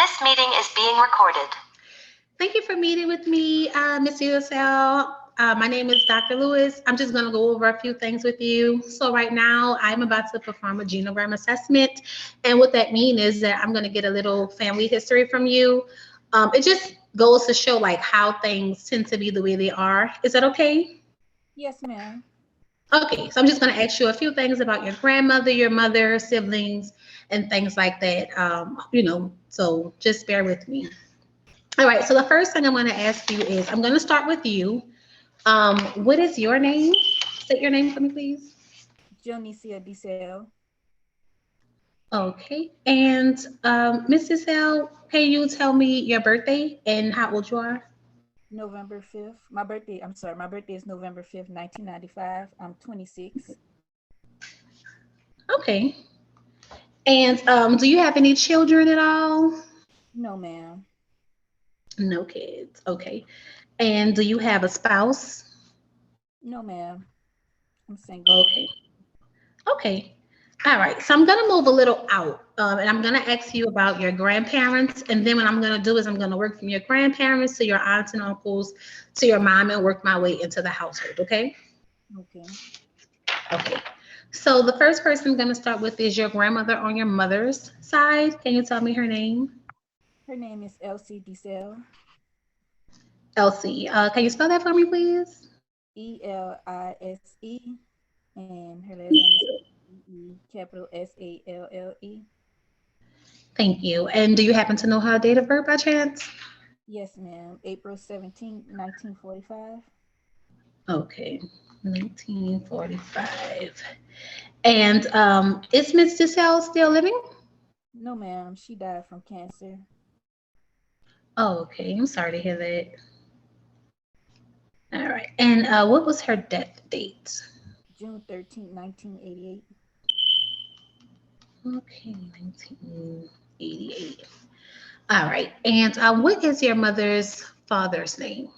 This meeting is being recorded. Thank you for meeting with me, Ms. USL. My name is Dr. Lewis. I'm just going to go over a few things with you. So right now, I'm about to perform a genogram assessment. And what that means is that I'm going to get a little family history from you. It just goes to show like how things tend to be the way they are. Is that okay? Yes, ma'am. Okay, so I'm just going to ask you a few things about your grandmother, your mother, siblings, and things like that. So just bear with me. All right, so the first thing I'm going to ask you is I'm going to start with you. What is your name? State your name for me, please. Jonicia Diesel, Okay, and Mrs. L, can you tell me your birthday and how old you are? November 5th. My birthday is November 5th, 1995. I'm 26. Okay, and do you have any children at all? No, ma'am. No kids. Okay, and do you have a spouse? No, ma'am. I'm single. Okay. Okay. All right. So I'm going to move a little out and I'm going to ask you about your grandparents. And then what I'm going to do is I'm going to work from your grandparents to your aunts and uncles to your mom and work my way into the household. Okay. Okay. Okay. So the first person I'm going to start with is your grandmother on your mother's side. Can you tell me her name? Her name is Elsie Diesel, Elsie. Can you spell that for me, please? Elise, and her last name is capital Sale. Thank you. And do you happen to know her date of birth by chance? Yes, ma'am. April 17th, 1945. Okay. 1945. And is Miss Giselle still living? No, ma'am. She died from cancer. Oh, okay. I'm sorry to hear that. All right. And what was her death date? June 13th, 1988. Okay, 1988. All right. And what is your mother's father's name?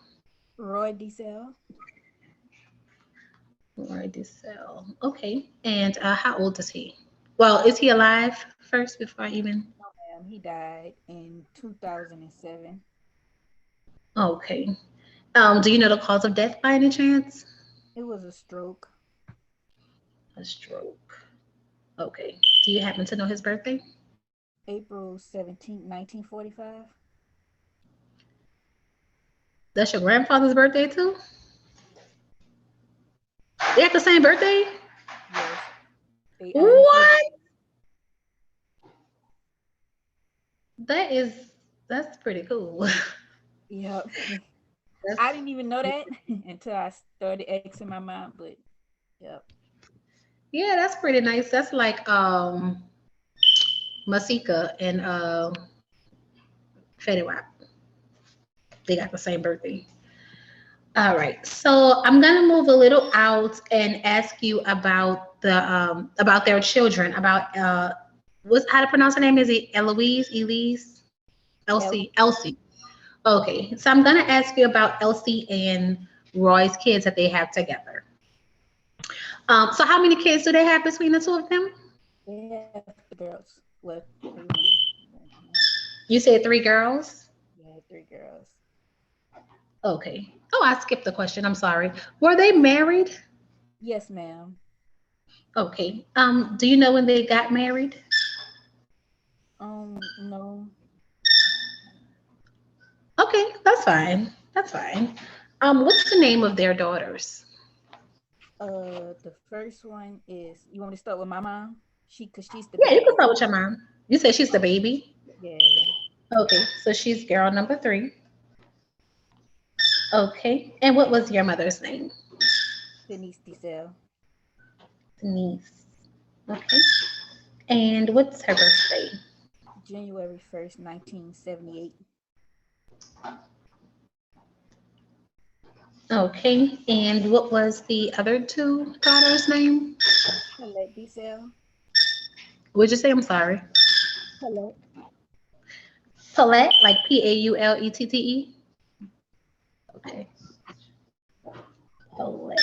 Roy Diesel. Roy DeSalle. Okay. And how old is he? Well, is he alive first before I even? No, ma'am. He died in 2007. Okay. Do you know the cause of death by any chance? It was a stroke. A stroke. Okay. Do you happen to know his birthday? April 17th, 1945. That's your grandfather's birthday too? They have the same birthday? Yes. They honestly, What? That is that's pretty cool. yep. That's I didn't even know that until I started asking my mom, but yep. yeah, that's pretty nice. That's like Masika and Fetty Wap. They got the same birthday. All right. So I'm gonna move a little out and ask you about their children, about what's how to pronounce her name? Is it Eloise? Elise? Ellie, Elsie. Okay. So I'm gonna ask you about Elsie and Roy's kids that they have together. So how many kids do they have between the two of them? they have three girls. Well, three women. You said three girls? Yeah, three girls. Okay. Oh, I skipped the question. I'm sorry. Were they married? Yes, ma'am. Okay. Do you know when they got married? No. Okay, that's fine. That's fine. What's the name of their daughters? The first one is, you want me to start with my mom? Cause she's the Yeah, you can baby. start with your mom. You said she's the baby. Yeah. Okay, so she's girl number three. Okay. And what was your mother's name? Denise Diesel, Denise. Okay. And what's her birthday? January 1st, 1978. Okay. And what was the other two daughters' name? Paulette Diesel. Would you say? I'm sorry. Paulette. Paulette, like Paulette. Okay. Paulette.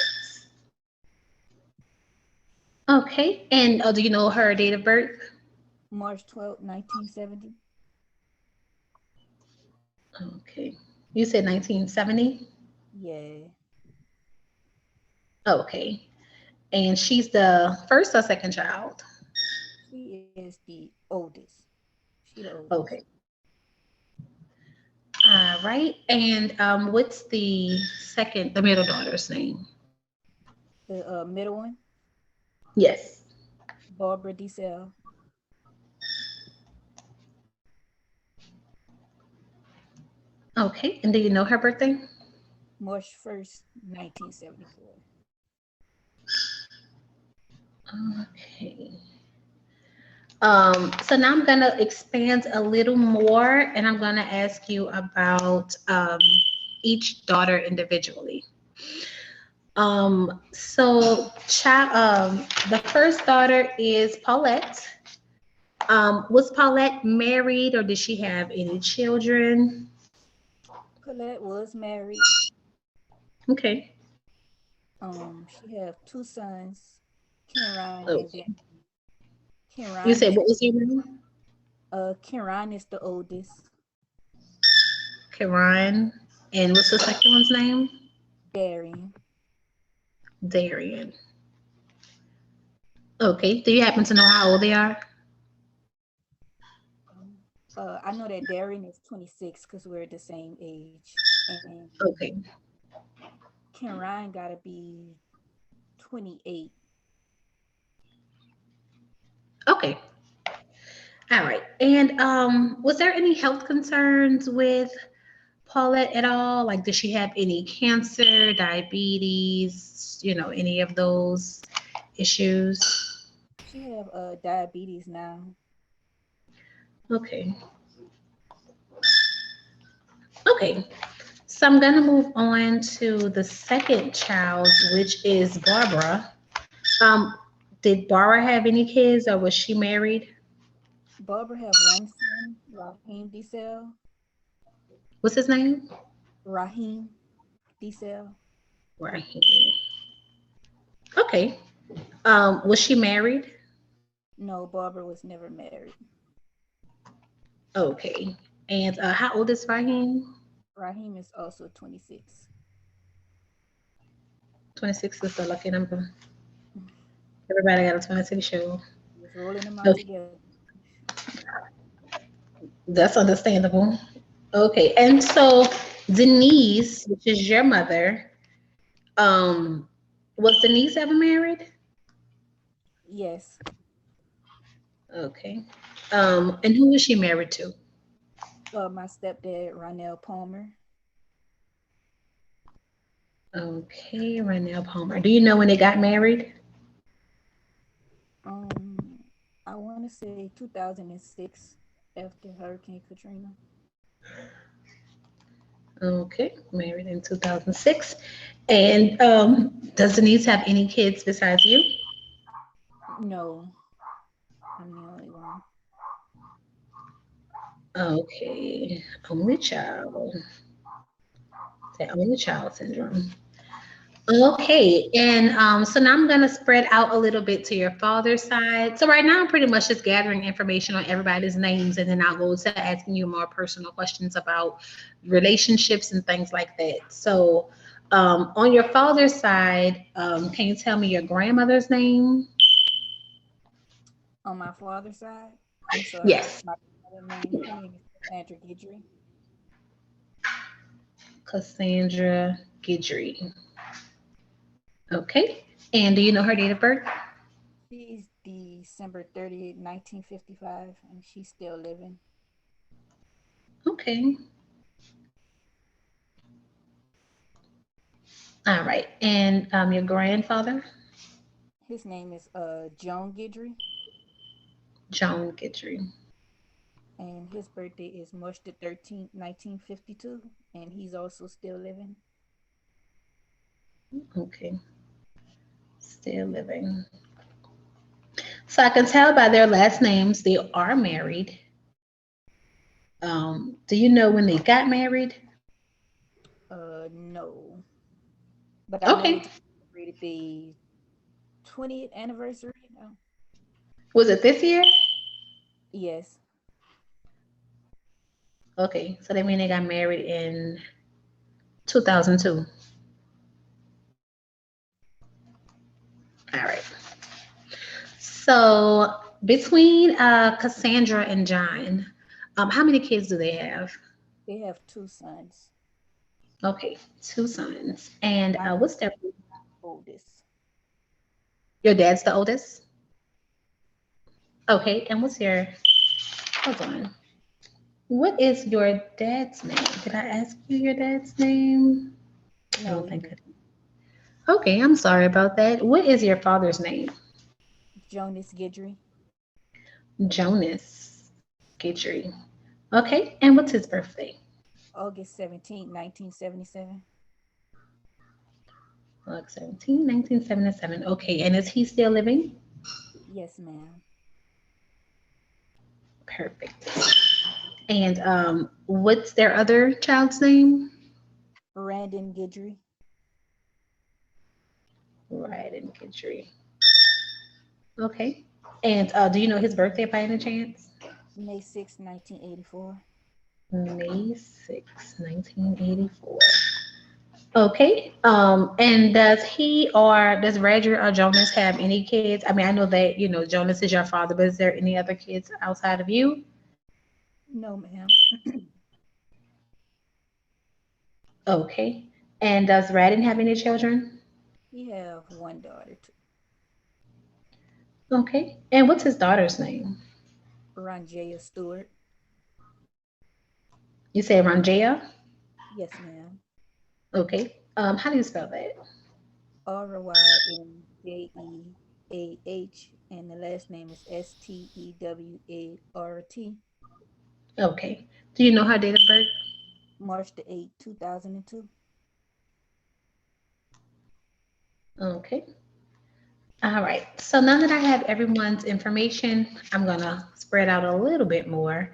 Okay. And do you know her date of birth? March 12th, 1970. Okay. You said 1970? Yeah, Okay. And she's the first or second child? she is the oldest. She the oldest. Okay. All right. And what's the middle daughter's name? The middle one, Yes. Barbara DeSalle, Okay. And do you know her birthday? March 1st, 1974. Okay. So now I'm gonna expand a little more, and I'm gonna ask you about each daughter individually. The first daughter is Paulette. Was Paulette married, or did she have any children? Paulette was married. Okay. She have two sons, Kenron and Okay. Dan. You Kenron said is what was your name? Kenron is the oldest. Karan. And what's the second one's name? Darian. Darian. Okay. Do you happen to know how old they are? I know that Darian is 26 because we're the same age, and Okay. Kenron gotta be 28. Okay. All right. And was there any health concerns with Paulette at all? Like, did she have any cancer, diabetes, any of those issues? She have diabetes now. Okay. Okay. So I'm gonna move on to the second child, which is Barbara. Um, did Barbara have any kids, or was she married? Barbara have one son, Raheem DeSalle. What's his name? Raheem DeSalle. Right. Okay. Was she married? No, Barbara was never married. Okay. And how old is Raheem? Raheem is also 26. 26 is the lucky number. Everybody got a 26 show. Just rolling them out Okay, together. that's understandable. Okay, and so Denise, which is your mother, um, was Denise ever married? Yes. Okay. And who was she married to? My stepdad, Ronell Palmer. Okay, Renell Palmer. Do you know when they got married? I want to say 2006 after Hurricane Katrina. Okay, married in 2006. And does Denise have any kids besides you? No, I'm the only one. Okay, only child. The only child syndrome. Okay, and so now I'm gonna spread out a little bit to your father's side. So right now I'm pretty much just gathering information on everybody's names, and then I'll go to asking you more personal questions about relationships and things like that. So on your father's side, can you tell me your grandmother's name? On my father's side, I'm sorry, Yes, my other name, her name is Sandra Guidry. Cassandra Guidry. Okay, and do you know her date of birth? She's December 30th, 1955, and she's still living. Okay, all right, and your grandfather? His name is Joan Guidry, Joan Guidry. and his birthday is March 13th, 1952, and he's also still living. Okay, still living. So I can tell by their last names they are married. Do you know when they got married? No, but I know they Okay. just celebrated the 20th anniversary. No. Was it this year? Yes. Okay, so that means they got married in 2002. All right. So between Cassandra and John, how many kids do they have? They have two sons. Okay, two sons. And My what's their oldest, your dad's the oldest? Okay, and what's your hold on. What is your dad's name? Did I ask you your dad's name? I no, don't he think did. I did. Okay, I'm sorry about that. What is your father's name? Jonas Gidry, Jonas Guidry. Okay, and what's his birthday? August 17th, 1977. August 17, 1977. Okay, and is he still living? Yes, ma'am. Perfect. And what's their other child's name? Brandon Gidry, Right, and Guidry. Okay. And do you know his birthday by any chance? May 6th, 1984. May 6, 1984. Okay. And does he or does Roger or Jonas have any kids? I mean, I know that, Jonas is your father, but is there any other kids outside of you? No, ma'am. Okay. And does Radin have any children? He have one daughter, Okay. And what's his daughter's name? Ranjaya Stewart. You say Ranjaya? Yes, ma'am. Okay. How do you spell that? Ryanjaah, and the last name is Stewart. Okay. Do you know her date of birth? March 2002. Okay. All right. So now that I have everyone's information, I'm gonna spread out a little bit more.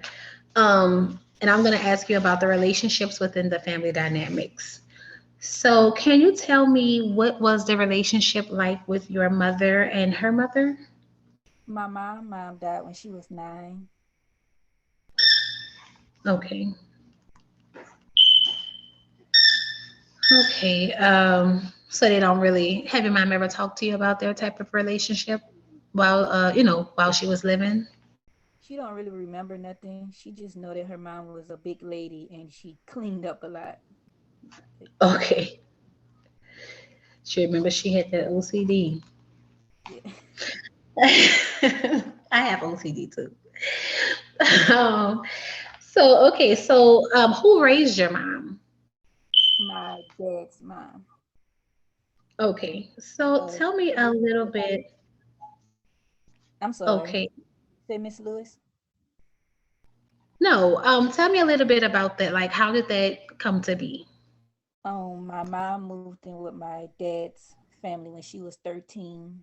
And I'm gonna ask you about the relationships within the family dynamics. So can you tell me what was the relationship like with your mother and her mother? My mom died when she was 9. Okay. Okay. So they don't really have your mom ever talked to you about their type of relationship while she was living? She don't really remember nothing. She just know that her mom was a big lady and she cleaned up a lot. Okay. She remember she had that OCD. Yeah. I have OCD too. Um, so who raised your mom? My dad's mom. Okay, so Uh, tell me a little bit. I'm sorry. Okay, Say, Miss Lewis. no, tell me a little bit about that. Like, how did that come to be? My mom moved in with my dad's family when she was 13.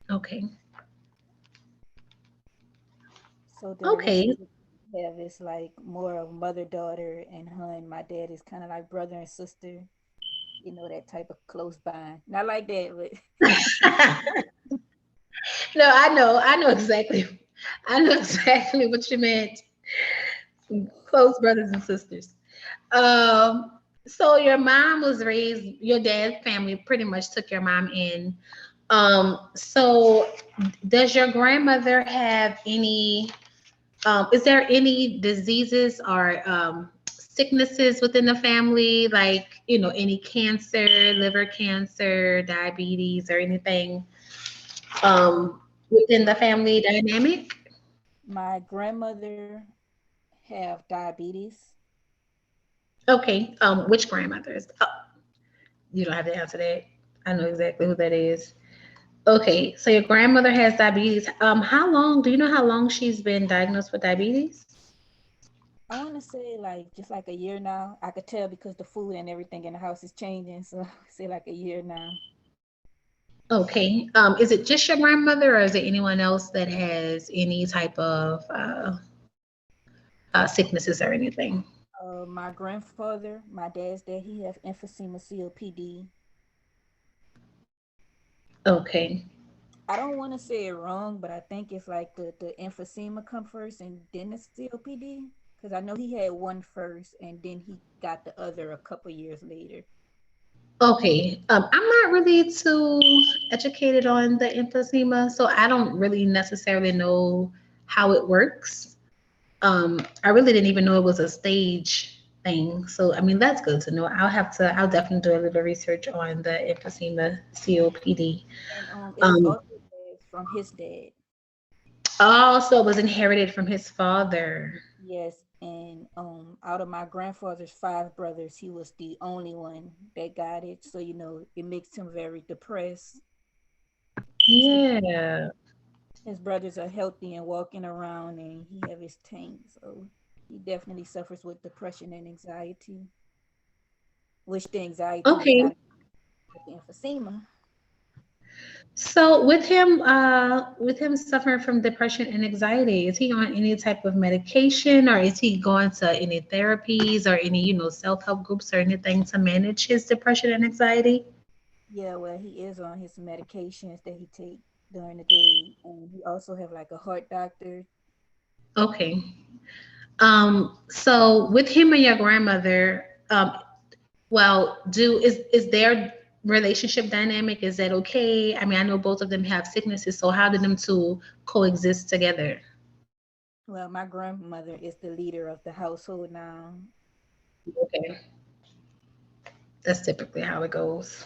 Okay, So the okay, relationship we have is like more of mother daughter, and her and my dad is kind of like brother and sister. You know, that type of close bond. Not like that, but No, I know exactly what you meant. Close brothers and sisters. Um, so your mom was raised, your dad's family pretty much took your mom in. So does your grandmother have any, is there any diseases or sicknesses within the family, like, any cancer, liver cancer, diabetes, or anything within the family dynamic? my grandmother have diabetes. Okay, which grandmothers? Oh, you don't have to answer that. I know exactly who that is. Okay, so your grandmother has diabetes. Do you know how long she's been diagnosed with diabetes? I want to say like just like a year now. I could tell because the food and everything in the house is changing. So say like a year now. Okay. Is it just your grandmother, or is it anyone else that has any type of sicknesses or anything? My grandfather, my dad's dad, he have emphysema COPD. Okay. I don't want to say it wrong, but I think it's like the emphysema come first and then the COPD. because I know he had one first, and then he got the other a couple years later. Okay. I'm not really too educated on the emphysema, so I don't really necessarily know how it works. I really didn't even know it was a stage thing. So, I mean, that's good to know. I'll definitely do a little research on the emphysema COPD. And it was Um, also passed from his dad. Also, it was inherited from his father. Yes, and out of my grandfather's five brothers, he was the only one that got it. So it makes him very depressed. Yeah. His brothers are healthy and walking around, and he have his tank, so he definitely suffers with depression and anxiety, which the anxiety is Okay. not with the emphysema. So with him suffering from depression and anxiety, is he on any type of medication or is he going to any therapies or any, self-help groups or anything to manage his depression and anxiety? Yeah, well, he is on his medications that he take during the day, and he also have like a heart doctor. Okay. So with him and your grandmother, well, is their relationship dynamic, is that okay? I mean, I know both of them have sicknesses, so how did them two coexist together? Well, my grandmother is the leader of the household now. Okay. That's typically how it goes.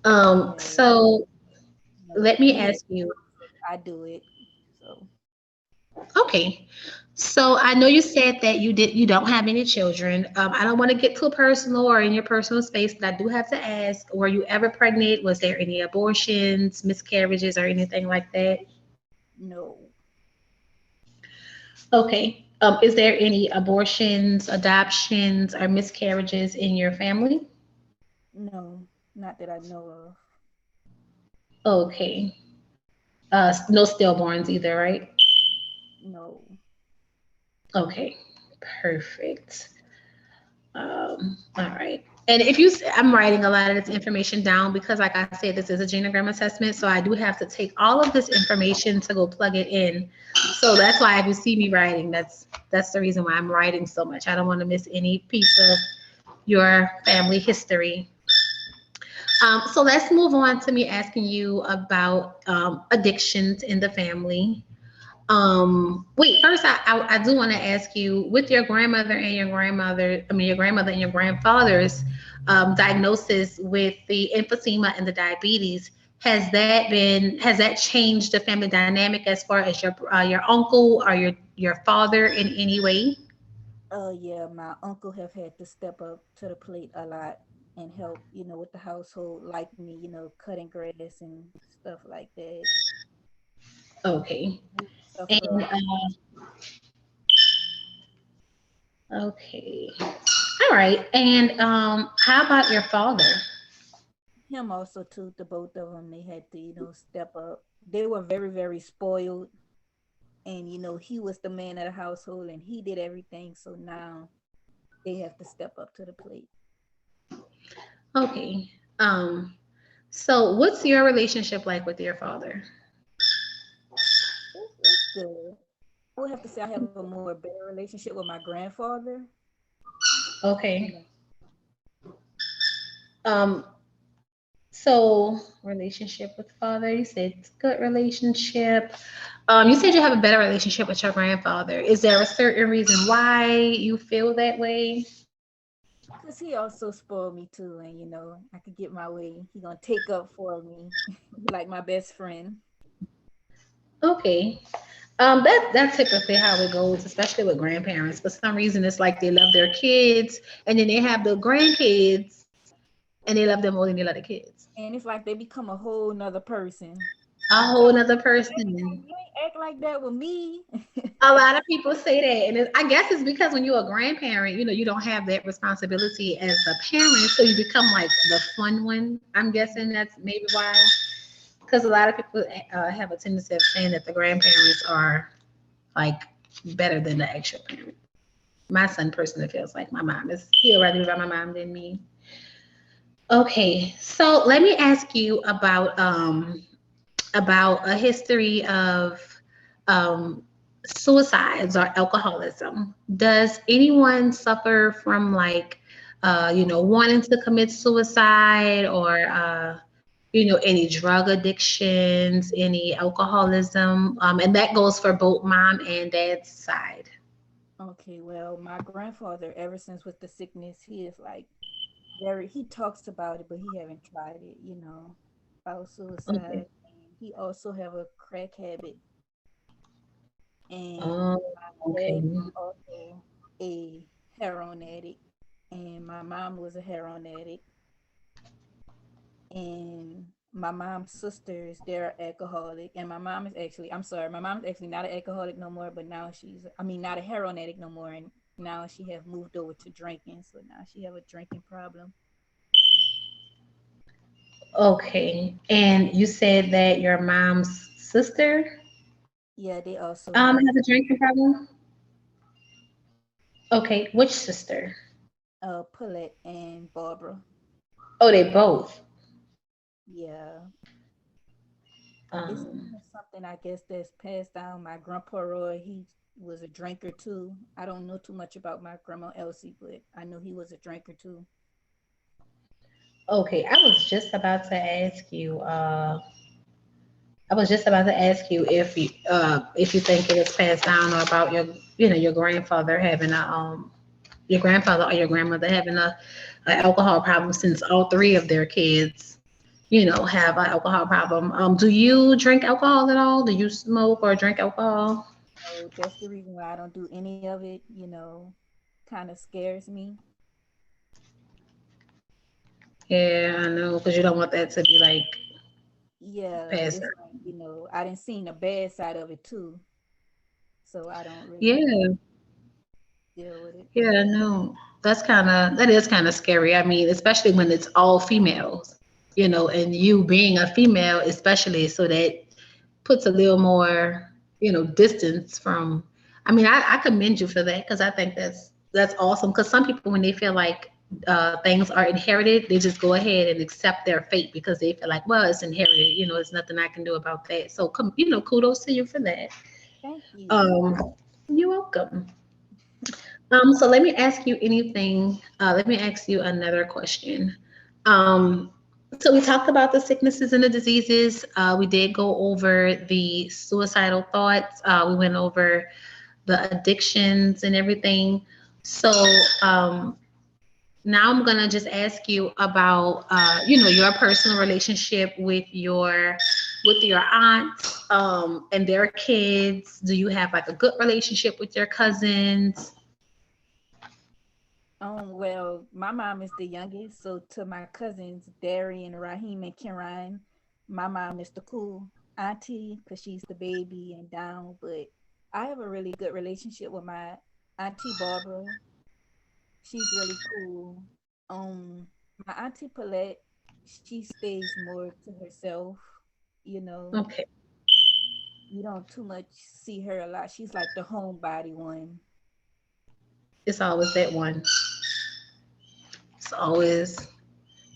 Yeah, So let me we have ask you, I do it. So okay. So I know you said that you don't have any children. I don't want to get too personal or in your personal space, but I do have to ask, were you ever pregnant? Was there any abortions, miscarriages, or anything like that? no, Okay. Is there any abortions, adoptions, or miscarriages in your family? no, not that I know of. Okay. No stillborns either, right? No. Okay. Perfect. All right. And if you, I'm writing a lot of this information down because, like I said, this is a genogram assessment. So I do have to take all of this information to go plug it in. So that's why if you see me writing, that's the reason why I'm writing so much. I don't want to miss any piece of your family history. So let's move on to me asking you about addictions in the family. Wait, first I do want to ask you, with your grandmother and your grandmother, I mean your grandmother and your grandfather's diagnosis with the emphysema and the diabetes, has that changed the family dynamic as far as your uncle or your father in any way? Yeah, my uncle have had to step up to the plate a lot and help, with the household, like me, cutting grass and stuff like that. Okay. We suffer a And lot. okay. All right. And how about your father? Him also too, the both of them, they had to, step up. They were very, very spoiled, and he was the man of the household, and he did everything. So now they have to step up to the plate. Okay. Um, so what's your relationship like with your father? It's good. I would have to say I have a more better relationship with my grandfather. You Okay. know, Um, so relationship with father, you said it's good relationship. You said you have a better relationship with your grandfather. Is there a certain reason why you feel that way? because he also spoiled me too, and I could get my way. He gonna take up for me. He like my best friend. Okay. That's typically how it goes, especially with grandparents. For some reason, it's like they love their kids, and then they have the grandkids, and they love them more than they love the kids. And it's like they become a whole nother person. A So whole nother like, person. you ain't act like that with me. A lot of people say that, and I guess it's because when you're a grandparent, you don't have that responsibility as a parent, so you become like the fun one. I'm guessing that's maybe why, because a lot of people have a tendency of saying that the grandparents are like better than the actual parent. My son personally feels like my mom is. He'll rather be by my mom than me. Okay, so let me ask you about a history of um suicides or alcoholism, does anyone suffer from like, wanting to commit suicide or, any drug addictions, any alcoholism? And that goes for both mom and dad's side. Okay, well, my grandfather, ever since with the sickness, he is like very, he talks about it, but he haven't tried it, about Okay. suicide. And he also have a crack habit. And Oh, my okay. dad is also a heroin addict. And my mom was a heroin addict. And my mom's sisters, they're alcoholic. And my mom is actually, I'm sorry, my mom's actually not an alcoholic no more, but now she's, I mean, not a heroin addict no more. And now she have moved over to drinking. So now she have a drinking problem. Okay. And you said that your mom's sister Yeah, they also have, has a drinking problem? Okay. Which sister? Paulette and Barbara. Oh, they both. Yeah, it's Um, something I guess that's passed down. My grandpa Roy, he was a drinker too. I don't know too much about my grandma Elsie, but I know he was a drinker too. okay. I was just about to ask you if you think it was passed down or about your grandfather having your grandfather or your grandmother having a alcohol problem since all three of their kids, have an alcohol problem. Do you drink alcohol at all? Do you smoke or drink alcohol? So that's the reason why I don't do any of it, kind of scares me. Yeah, I know, because you don't want that to be like Yeah, passed it's down. like, I didn't see the bad side of it too. So I don't really Yeah, deal with it. yeah, no. That is kind of scary. I mean, especially when it's all females, and you being a female, especially, so that puts a little more, distance from. I mean, I commend you for that because I think that's awesome. Because some people, when they feel like things are inherited, they just go ahead and accept their fate because they feel like, well, it's inherited. There's nothing I can do about that. So, kudos to you for that. Thank you. Um, you're welcome. So let me ask you another question. Um, so we talked about the sicknesses and the diseases. We did go over the suicidal thoughts. We went over the addictions and everything. So um, now I'm gonna just ask you about, your personal relationship with your aunts and their kids. Do you have like a good relationship with your cousins? Well, my mom is the youngest, so to my cousins, Darian, Raheem, and Kiran, my mom is the cool auntie because she's the baby and down. But I have a really good relationship with my auntie Barbara. She's really cool. My auntie Paulette, she stays more to herself. You know, Okay. you don't too much see her a lot. She's like the homebody one. It's always that one. It's always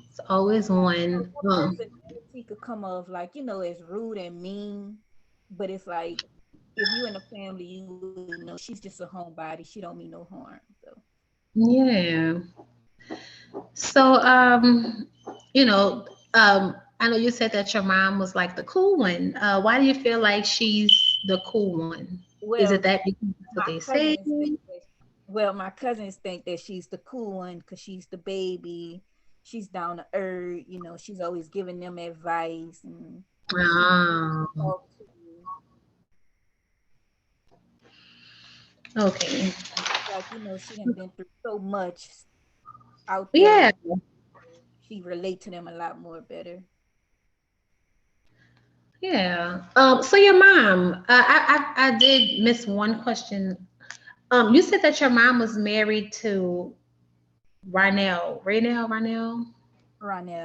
it's always one. Her personality could come off like, as rude and mean, but it's like if you in a family, you would know she's just a homebody. She don't mean no harm. So Yeah. So I know you said that your mom was like the cool one. Why do you feel like she's the cool one? Is it well, that because that's what my they say? cousins think that my cousins think that she's the cool one because she's the baby. She's down to earth, she's always giving them advice and she's easy to Oh, talk to. okay. Like, she done been through so much out there Yeah, and she relate to them a lot more better. yeah. So your mom, I did miss one question. You said that your mom was married to Raynell, Ronell.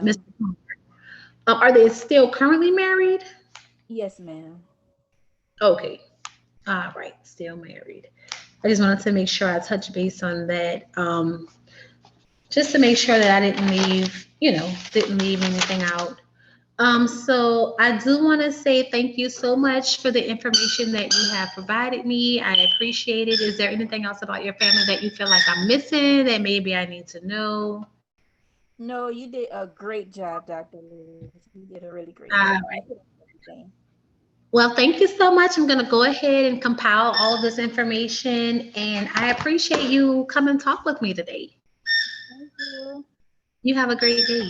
Mr. Are they still currently married? Yes, ma'am. Okay. All right. Still married. I just wanted to make sure I touch base on that. Just to make sure that I didn't leave anything out. So I do want to say thank you so much for the information that you have provided me. I appreciate it. Is there anything else about your family that you feel like I'm missing that maybe I need to know? No, you did a great job, Dr. Lewis. You did a really great job. All You right. hit everything. Well, thank you so much. I'm going to go ahead and compile all of this information, and I appreciate you coming and talk with me today. Thank you. You have a great day.